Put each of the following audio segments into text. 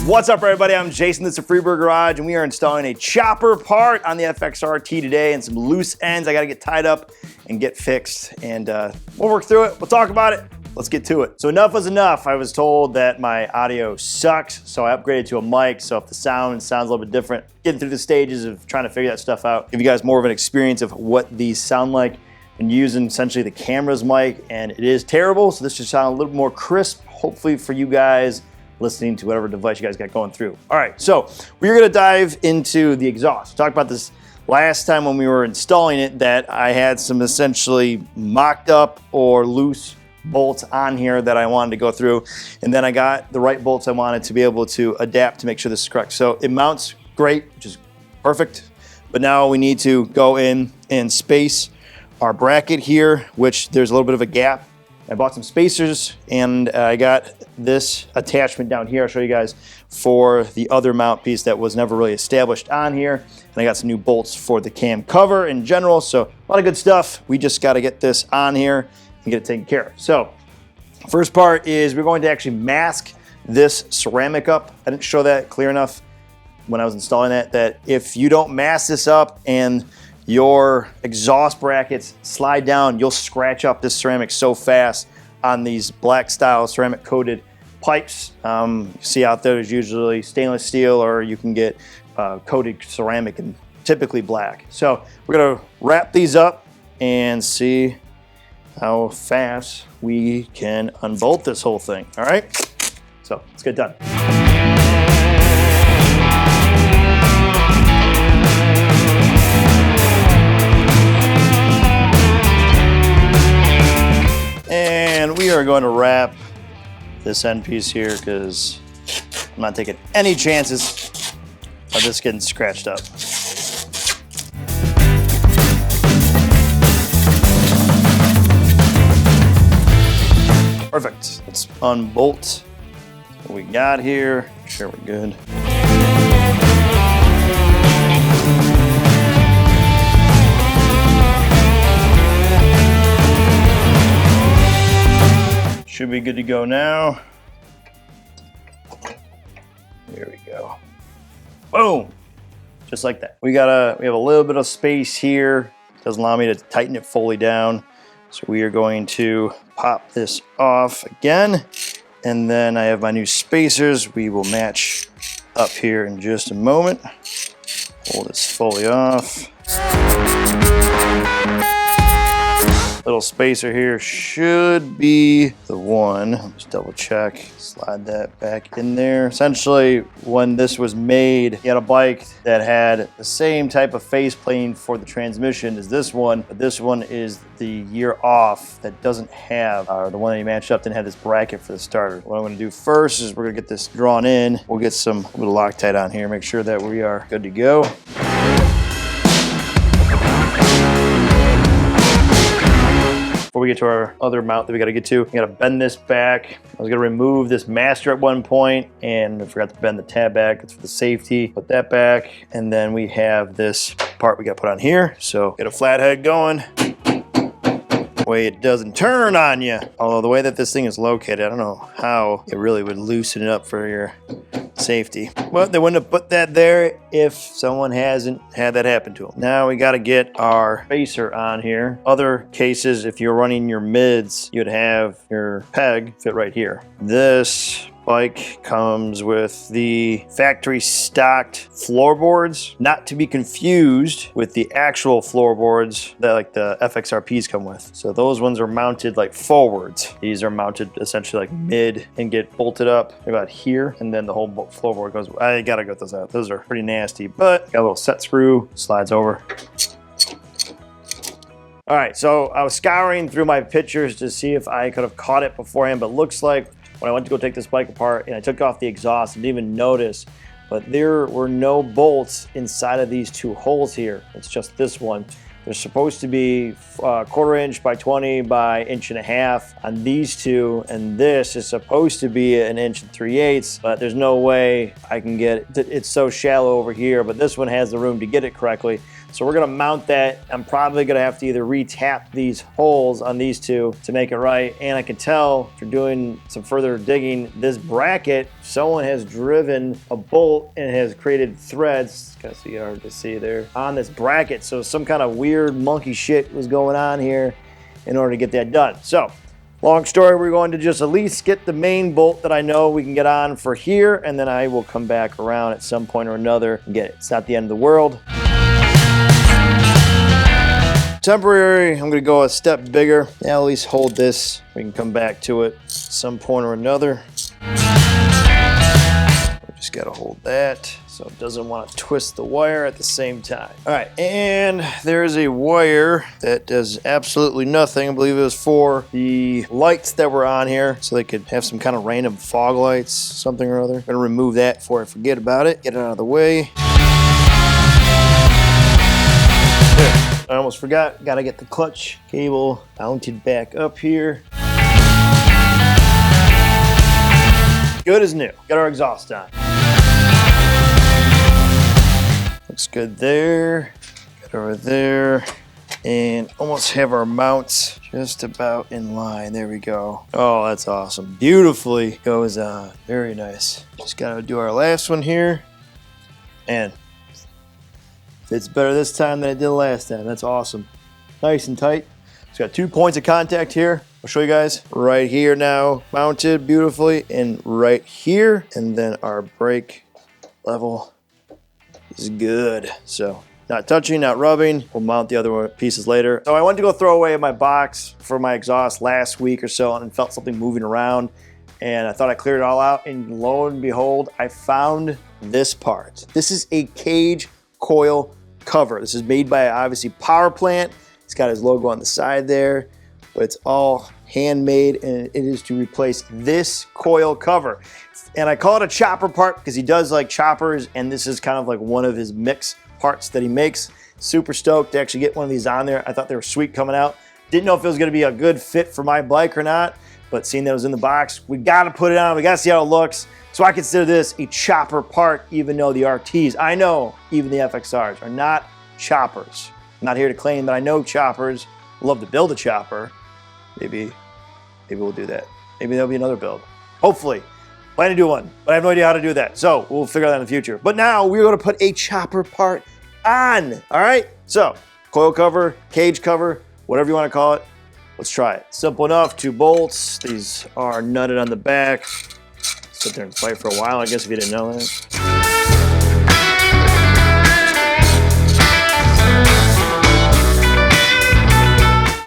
What's up, everybody? I'm Jason. This is Freebird Garage, and we are installing a chopper part on the FXR-T today and some loose ends I got to get tied up and get fixed. And we'll work through it. We'll talk about it. Let's get to it. So enough was enough. I was told that my audio sucks, so I upgraded to a mic. So if the sound sounds a little bit different, getting through the stages of trying to figure that stuff out, give you guys more of an experience of what these sound like and using essentially the camera's mic. And it is terrible, so this should sound a little more crisp, hopefully for you guys listening to whatever device you guys got going through. All right, so we're gonna dive into the exhaust. We talked about this last time when we were installing it, that I had some essentially mocked up or loose bolts on here that I wanted to go through. And then I got the right bolts I wanted to be able to adapt to make sure this is correct. So it mounts great, which is perfect. But now we need to go in and space our bracket here, which there's a little bit of a gap. I bought some spacers and I got this attachment down here. I'll show you guys for the other mount piece that was never really established on here. And I got some new bolts for the cam cover in general. So a lot of good stuff. We just got to get this on here and get it taken care of. So first part is we're going to actually mask this ceramic up. I didn't show that clear enough when I was installing that if you don't mask this up and your exhaust brackets slide down, you'll scratch up this ceramic so fast on these black style ceramic coated pipes. You see out there's usually stainless steel, or you can get coated ceramic and typically black. So we're gonna wrap these up and see how fast we can unbolt this whole thing. All right, so let's get done. And we are going to wrap this end piece here because I'm not taking any chances of this getting scratched up. Perfect. Let's unbolt what we got here. Make sure we're good. Should be good to go now. There we go. Boom! Just like that. We have a little bit of space here. Doesn't allow me to tighten it fully down. So we are going to pop this off again. And then I have my new spacers. We will match up here in just a moment. Pull this fully off. Little spacer here should be the one. Let me just double check. Slide that back in there. Essentially, when this was made, you had a bike that had the same type of faceplate for the transmission as this one, but this one is the year off that doesn't have, or the one that you matched up didn't have this bracket for the starter. What I'm gonna do first is we're gonna get this drawn in. We'll get some little Loctite on here, make sure that we are good to go. Before we get to our other mount that we got to get to, we got to bend this back. I was going to remove this master at one point and I forgot to bend the tab back. It's for the safety. Put that back, and then we have this part we got to put on here. So get a flathead going. Way it doesn't turn on you. Although the way that this thing is located, I don't know how it really would loosen it up for your safety. But they wouldn't have put that there if someone hasn't had that happen to them. Now we got to get our spacer on here. Other cases, if you're running your mids, you'd have your peg fit right here. This bike comes with the factory stocked floorboards, not to be confused with the actual floorboards that like the FXRPs come with. So those ones are mounted like forwards. These are mounted essentially like mid and get bolted up about here, and then the whole floorboard goes. I gotta get those out. Those are pretty nasty, but got a little set screw, slides over. All right, so I was scouring through my pictures to see if I could have caught it beforehand, but looks like when I went to go take this bike apart and I took off the exhaust, I didn't even notice, but there were no bolts inside of these two holes here. It's just this one. There's supposed to be 1/4 inch by 20 by 1.5 inches on these two, and this is supposed to be 1 3/8 inches, but there's no way I can get it. It's so shallow over here, but this one has the room to get it correctly. So we're gonna mount that. I'm probably gonna have to either re-tap these holes on these two to make it right. And I can tell for doing some further digging, this bracket, someone has driven a bolt and has created threads, kind of hard to see there, on this bracket. So some kind of weird monkey shit was going on here in order to get that done. So long story, we're going to just at least get the main bolt that I know we can get on for here, and then I will come back around at some point or another and get it. It's not the end of the world. Temporary, I'm gonna go a step bigger. Now at least hold this. We can come back to it at some point or another. We just gotta hold that so it doesn't want to twist the wire at the same time. All right, and there's a wire that does absolutely nothing. I believe it was for the lights that were on here, so they could have some kind of random fog lights, something or other. I'm gonna remove that before I forget about it. Get it out of the way. I almost forgot, gotta get the clutch cable mounted back up here. Good as new. Got our exhaust on. Looks good there. Got over there. And almost have our mounts just about in line. There we go. Oh, that's awesome. Beautifully goes on. Very nice. Just gotta do our last one here. And it's better this time than it did last time. That's awesome. Nice and tight. It's got 2 points of contact here. I'll show you guys. Right here now, mounted beautifully, and right here. And then our brake level is good. So not touching, not rubbing. We'll mount the other pieces later. So I went to go throw away my box for my exhaust last week or so and felt something moving around. And I thought I cleared it all out. And lo and behold, I found this part. This is a cage coil cover. This is made by obviously power plant. It's got his logo on the side there, but it's all handmade, and it is to replace this coil cover. And I call it a chopper part because he does like choppers, and this is kind of like one of his mix parts that he makes. Super stoked to actually get one of these on there. I thought they were sweet coming out. Didn't know if it was going to be a good fit for my bike or not, but seeing that it was in the box, we got to put it on. We got to see how it looks. So I consider this a chopper part, even though the RTs, I know even the FXRs are not choppers. I'm not here to claim that I know choppers. I'd love to build a chopper. Maybe we'll do that. Maybe there'll be another build. Hopefully. Plan to do one, but I have no idea how to do that. So we'll figure that out in the future. But now we're going to put a chopper part on. All right? So coil cover, cage cover, whatever you want to call it. Let's try it. Simple enough, 2 bolts. These are nutted on the back. Sit there and fight for a while, I guess, if you didn't know that.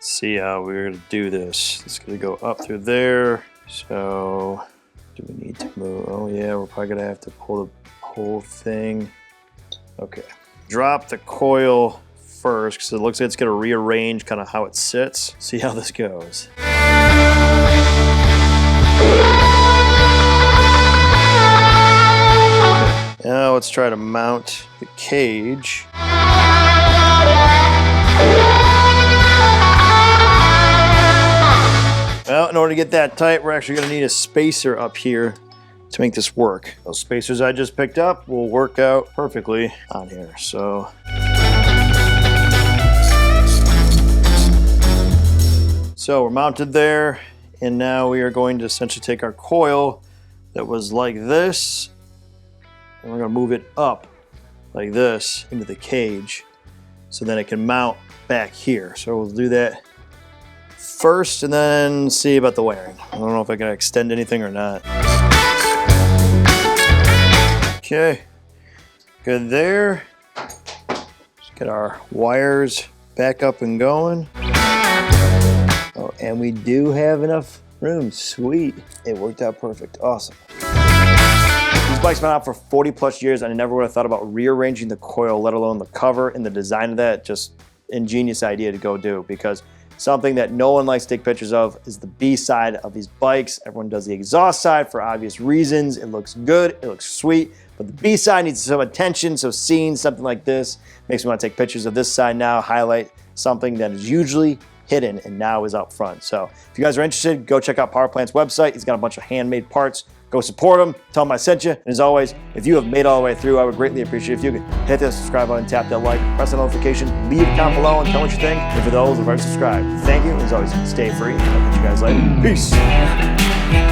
See how we're gonna do this. It's gonna go up through there. So, do we need to move? Oh yeah, we're probably gonna have to pull the whole thing. Okay. Drop the coil first, because it looks like it's gonna rearrange kind of how it sits. See how this goes. Now let's try to mount the cage. Well, in order to get that tight, we're actually going to need a spacer up here to make this work. Those spacers I just picked up will work out perfectly on here. So we're mounted there, and now we are going to essentially take our coil that was like this, and we're going to move it up like this into the cage so then it can mount back here. So we'll do that first and then see about the wiring. I don't know if I can extend anything or not. Okay, good there. Let's get our wires back up and going. Oh, and we do have enough room. Sweet. It worked out perfect. Awesome. These bikes been out for 40 plus years, and I never would have thought about rearranging the coil, let alone the cover and the design of that. Just ingenious idea to go do, because something that no one likes to take pictures of is the B side of these bikes. Everyone does the exhaust side for obvious reasons. It looks good, it looks sweet, but the B side needs some attention. So seeing something like this makes me want to take pictures of this side now, highlight something that is usually hidden and now is up front. So if you guys are interested, go check out Powerplant's website. He's got a bunch of handmade parts. Go support him, tell him I sent you. And as always, if you have made it all the way through, I would greatly appreciate it if you could hit that subscribe button, tap that like, press the notification, leave a comment below and tell what you think. And for those who've already subscribed, thank you. As always, stay free. I'll catch you guys later. Peace.